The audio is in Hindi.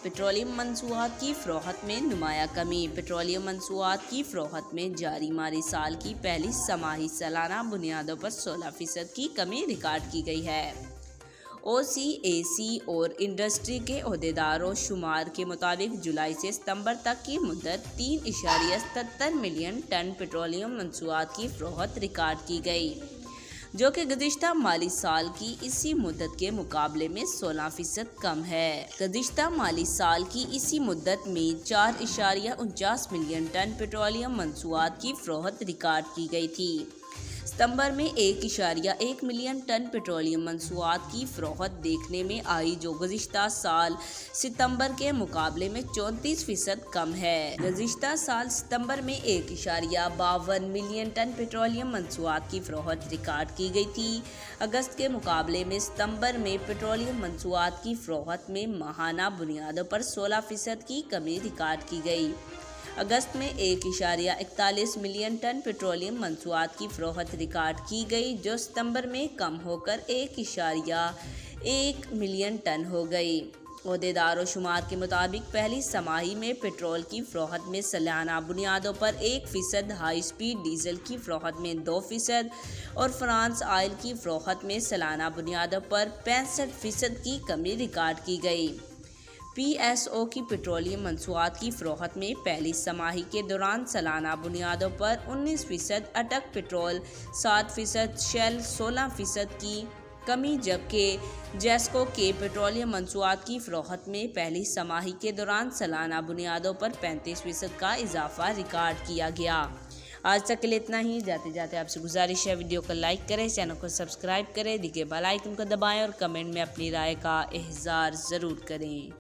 पेट्रोलियम मसनूआत की फ़रोख्त में नुमाया कमी। पेट्रोलियम मसनूआत की फ़रोख्त में जारी माली साल की पहली समाही सालाना बुनियादों पर 16% की कमी रिकॉर्ड की गई है। OCAC और इंडस्ट्री के ओहदेदारों शुमार के मुताबिक जुलाई से सितंबर तक की मुद्दत 3.77 मिलियन टन पेट्रोलियम मसनूआत की फ़रोख्त रिकॉर्ड की गई, जो कि गुज़िश्ता माली साल की इसी मुद्दत के मुकाबले में 16% कम है। गुज़िश्ता माली साल की इसी मुद्दत में 4.49 मिलियन टन पेट्रोलियम मसनूआत की फ़रोख्त रिकॉर्ड की गई थी। सितंबर में 1.1 मिलियन टन पेट्रोलियम मसनूआत की फ़रोख्त देखने में आई, जो गुज़िश्ता साल सितंबर के मुकाबले में 34% कम है। गुज़िश्ता साल सितंबर में 1.52 मिलियन टन पेट्रोलियम मसनूआत की फ़रोख्त रिकॉर्ड की गई थी। अगस्त के मुकाबले में सितंबर में पेट्रोलियम मसनूआत की फ़रोख्त में माहाना बुनियादों पर 16% की कमी रिकॉर्ड की गई। अगस्त में 1.41 मिलियन टन पेट्रोलियम मसनूआत की फ़रोख्त रिकॉर्ड की गई, जो सितंबर में कम होकर 1.1 मिलियन टन हो गई। ओहदेदारों शुमार के मुताबिक पहली समाही में पेट्रोल की फ़रोख्त में सालाना बुनियादों पर 1%, हाई स्पीड डीजल की फ़रोख्त में 2% और फ्रांस ऑयल की फ़रोख्त में सालाना बुनियादों पर 65% की कमी रिकॉर्ड की गई। PSO की पेट्रोलियम मसनूआत की फ़रोख्त में पहली समाही के दौरान सालाना बुनियादों पर 19%, अटक पेट्रोल 7%, शेल 16% की कमी, जबकि जेस्को के पेट्रोलियम मसनूआत की फ़रोख्त में पहली समाही के दौरान सालाना बुनियादों पर 35% का इजाफा रिकॉर्ड किया गया। आज तक के लिए इतना ही। जाते जाते आपसे गुजारिश है, वीडियो को लाइक करें, चैनल को सब्सक्राइब करें, दिखे बेल आइकन को दबाएं और कमेंट में अपनी राय का इज़हार ज़रूर करें।